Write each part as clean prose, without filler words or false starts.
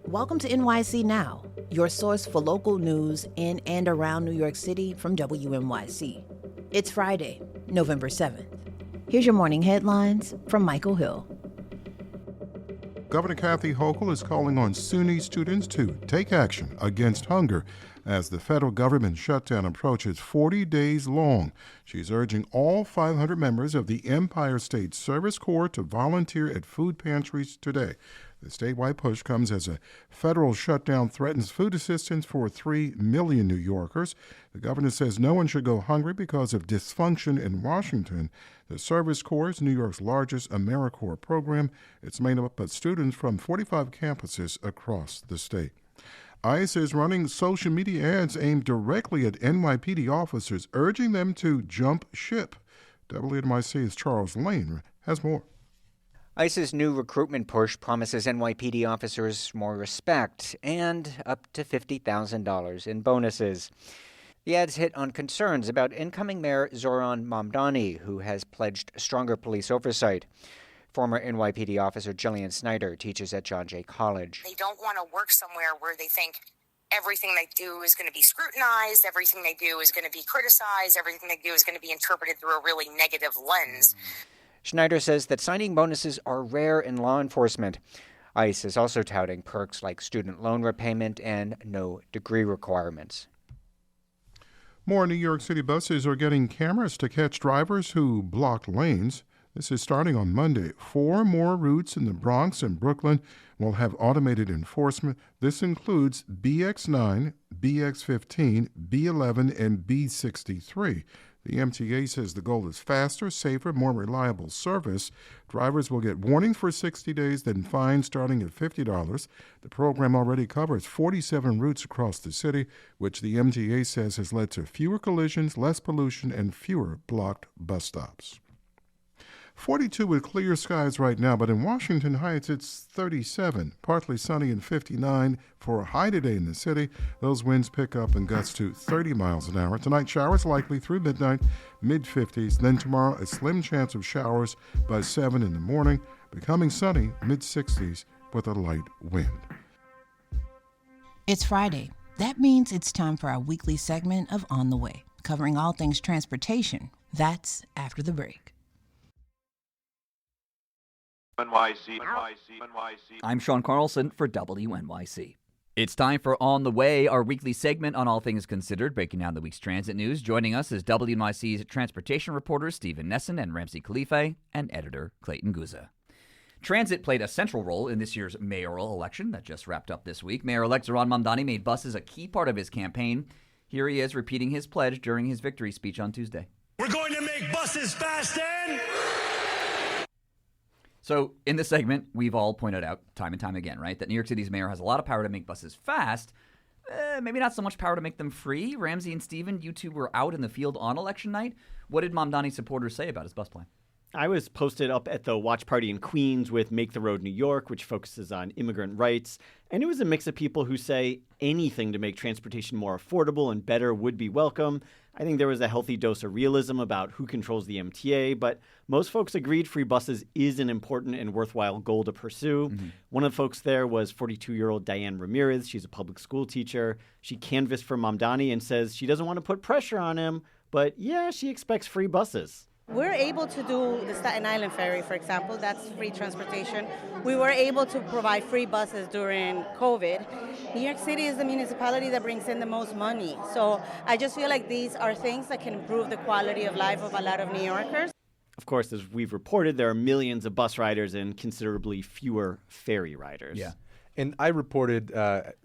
Welcome to NYC Now, your source for local news in and around New York City from WNYC. It's Friday, November 7th. Here's your morning headlines from Michael Hill. Governor Kathy Hochul is calling on SUNY students to take action against hunger as the federal government shutdown approaches 40 days long. She's urging all 500 members of the Empire State Service Corps to volunteer at food pantries today. The statewide push comes as a federal shutdown threatens food assistance for 3 million New Yorkers. The governor says no one should go hungry because of dysfunction in Washington. The Service Corps is New York's largest AmeriCorps program. It's made up of students from 45 campuses across the state. ICE is running social media ads aimed directly at NYPD officers, urging them to jump ship. WNYC's Charles Lane has more. ICE's new recruitment push promises NYPD officers more respect and up to $50,000 in bonuses. The ads hit on concerns about incoming Mayor Zoran Mamdani, who has pledged stronger police oversight. Former NYPD officer Jillian Snyder teaches at John Jay College. They don't want to work somewhere where they think everything they do is going to be scrutinized, everything they do is going to be criticized, everything they do is going to be interpreted through a really negative lens. Schneider says that signing bonuses are rare in law enforcement. ICE is also touting perks like student loan repayment and no degree requirements. More New York City buses are getting cameras to catch drivers who block lanes. This is starting on Monday. 4 more routes in the Bronx and Brooklyn will have automated enforcement. This includes BX9, BX15, B11, and B63. The MTA says the goal is faster, safer, more reliable service. Drivers will get warnings for 60 days, then fines starting at $50. The program already covers 47 routes across the city, which the MTA says has led to fewer collisions, less pollution, and fewer blocked bus stops. 42 with clear skies right now, but in Washington Heights it's 37. Partly sunny and 59 for a high today in the city. Those winds pick up in gusts to 30 miles an hour. Tonight showers likely through midnight, mid-50s. Then tomorrow a slim chance of showers by 7 in the morning. Becoming sunny, mid-60s with a light wind. It's Friday. That means it's time for our weekly segment of On the Way, covering all things transportation. That's after the break. I'm Sean Carlson for WNYC. It's time for On the Way, our weekly segment on all things considered, breaking down the week's transit news. Joining us is WNYC's transportation reporters Stephen Nesson and Ramsey Khalife, and editor Clayton Guza. Transit played a central role in this year's mayoral election that just wrapped up this week. Mayor-elect Zoran Mamdani made buses a key part of his campaign. Here he is repeating his pledge during his victory speech on Tuesday. We're going to make buses fast and... So in this segment, we've all pointed out time and time again, right, that New York City's mayor has a lot of power to make buses fast, maybe not so much power to make them free. Ramsey and Stephen, you two were out in the field on election night. What did Mamdani supporters say about his bus plan? I was posted up at the watch party in Queens with Make the Road New York, which focuses on immigrant rights. And it was a mix of people who say anything to make transportation more affordable and better would be welcome. I think there was a healthy dose of realism about who controls the MTA, but most folks agreed free buses is an important and worthwhile goal to pursue. Mm-hmm. One of the folks there was 42-year-old Diane Ramirez. She's a public school teacher. She canvassed for Mamdani and says she doesn't want to put pressure on him, but yeah, she expects free buses. We're able to do the Staten Island Ferry, for example. That's free transportation. We were able to provide free buses during COVID. New York City is the municipality that brings in the most money. So I just feel like these are things that can improve the quality of life of a lot of New Yorkers. Of course, as we've reported, there are millions of bus riders and considerably fewer ferry riders. Yeah. And I reported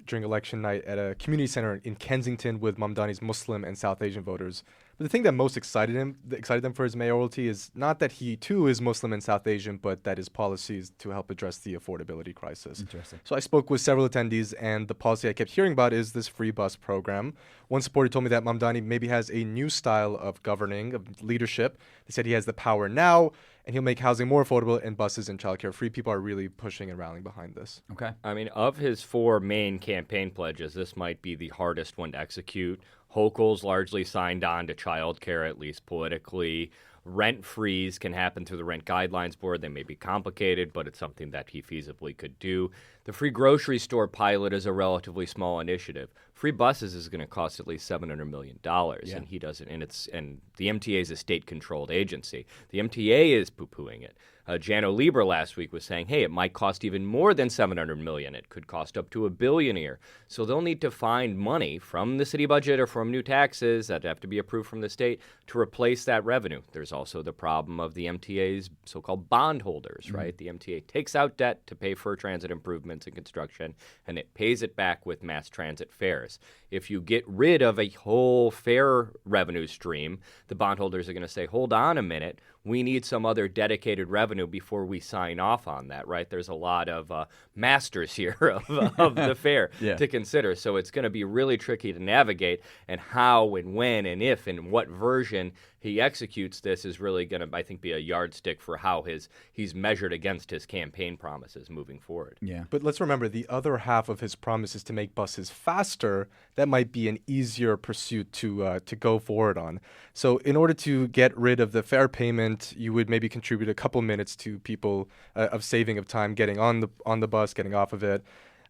during election night at a community center in Kensington with Mamdani's Muslim and South Asian voters. But the thing that most excited them for his mayoralty is not that he too is Muslim and South Asian, but that his policies to help address the affordability crisis. Interesting. So I spoke with several attendees, and the policy I kept hearing about is this free bus program. One supporter told me that Mamdani maybe has a new style of governing, of leadership. They said he has the power now, and he'll make housing more affordable and buses and childcare free. People are really pushing and rallying behind this. Okay. I mean, of his 4 main campaign pledges, this might be the hardest one to execute. Hochul's largely signed on to childcare, at least politically. Rent freeze can happen through the Rent Guidelines Board. They may be complicated, but it's something that he feasibly could do. The free grocery store pilot is a relatively small initiative. Free buses is going to cost at least $700 million, and he doesn't. And the MTA is a state-controlled agency. The MTA is poo-pooing it. Jano Lieber last week was saying, hey, it might cost even more than $700 million. It could cost up to $1 billion a year. So they'll need to find money from the city budget or from new taxes that have to be approved from the state to replace that revenue. There's also the problem of the MTA's so-called bondholders, right? The MTA takes out debt to pay for transit improvements and construction, and it pays it back with mass transit fares. If you get rid of a whole fare revenue stream, the bondholders are going to say, hold on a minute, we need some other dedicated revenue before we sign off on that, right? There's a lot of masters here of the fare to consider. So it's going to be really tricky to navigate, and how and when and if and what version he executes this is really going to, I think, be a yardstick for how he's measured against his campaign promises moving forward. Yeah. But let's remember, the other half of his promise is to make buses faster. That might be an easier pursuit to go forward on. So in order to get rid of the fare payment, you would maybe contribute a couple minutes to people of saving of time getting on the bus, getting off of it.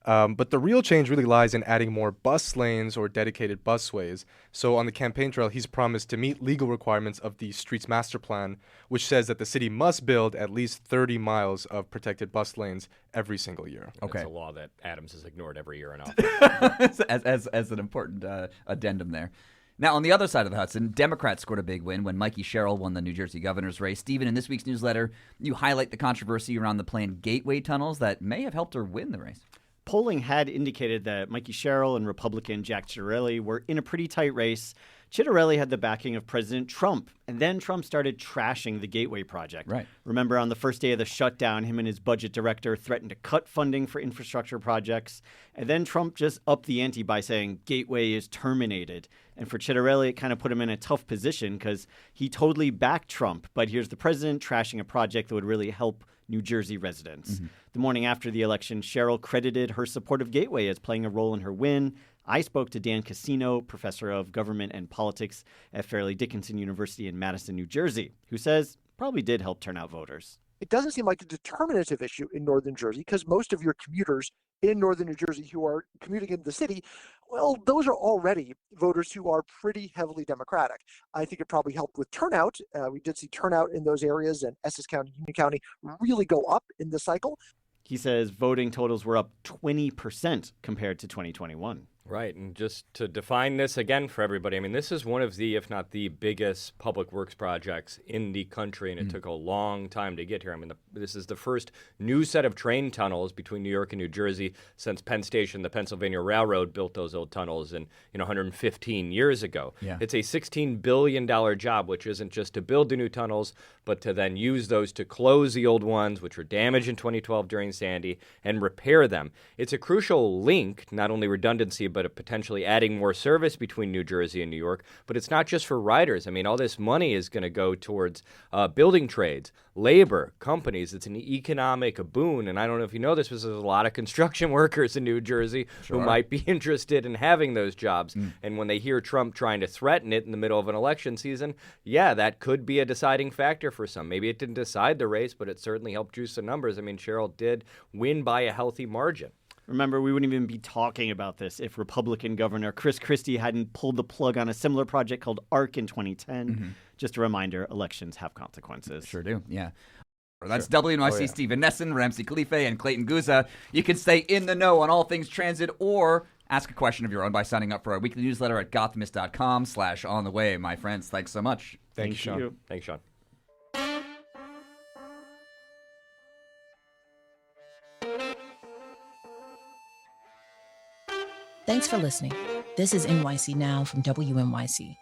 But the real change really lies in adding more bus lanes or dedicated busways. So on the campaign trail, he's promised to meet legal requirements of the Streets Master Plan, which says that the city must build at least 30 miles of protected bus lanes every single year. Okay. That's a law that Adams has ignored every year in office. as an important addendum there. Now, on the other side of the Hudson, Democrats scored a big win when Mikey Sherrill won the New Jersey governor's race. Stephen, in this week's newsletter, you highlight the controversy around the planned gateway tunnels that may have helped her win the race. Polling had indicated that Mikey Sherrill and Republican Jack Ciattarelli were in a pretty tight race. Ciattarelli had the backing of President Trump, and then Trump started trashing the Gateway project. Right. Remember, on the first day of the shutdown, him and his budget director threatened to cut funding for infrastructure projects, and then Trump just upped the ante by saying Gateway is terminated. And for Ciattarelli, it kind of put him in a tough position because he totally backed Trump, but here's the president trashing a project that would really help New Jersey residents. Mm-hmm. The morning after the election, Sherrill credited her support of Gateway as playing a role in her win. I spoke to Dan Cassino, professor of government and politics at Fairleigh Dickinson University in Madison, New Jersey, who says probably did help turn out voters. It doesn't seem like a determinative issue in northern Jersey because most of your commuters in northern New Jersey who are commuting into the city, well, those are already voters who are pretty heavily Democratic. I think it probably helped with turnout. We did see turnout in those areas, and Essex County, Union County really go up in this cycle. He says voting totals were up 20% compared to 2021. Right, and just to define this again for everybody, I mean, this is one of the, if not the biggest public works projects in the country, and it took a long time to get here. I mean, this is the first new set of train tunnels between New York and New Jersey since Penn Station, the Pennsylvania Railroad, built those old tunnels in 115 years ago. Yeah. It's a $16 billion job, which isn't just to build the new tunnels, but to then use those to close the old ones, which were damaged in 2012 during Sandy, and repair them. It's a crucial link, not only redundancy, but potentially adding more service between New Jersey and New York. But it's not just for riders. I mean, all this money is going to go towards building trades, labor, companies. It's an economic boon. And I don't know if you know this, but there's a lot of construction workers in New Jersey who might be interested in having those jobs. And when they hear Trump trying to threaten it in the middle of an election season, yeah, that could be a deciding factor for some. Maybe it didn't decide the race, but it certainly helped juice the numbers. I mean, Sherrill did win by a healthy margin. Remember, we wouldn't even be talking about this if Republican Governor Chris Christie hadn't pulled the plug on a similar project called ARC in 2010. Just a reminder, elections have consequences. Sure do, yeah. That's WNYC Stephen Nesson, Ramsey Khalife, and Clayton Guza. You can stay in the know on all things transit or ask a question of your own by signing up for our weekly newsletter at gothamist.com/on-the-way. My friends, thanks so much. Thank you, Sean. Thanks, Sean. Thanks for listening. This is NYC Now from WNYC.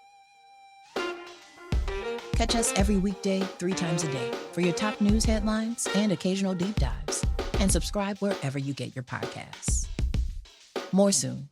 Catch us every weekday, 3 times a day for your top news headlines and occasional deep dives. And subscribe wherever you get your podcasts. More soon.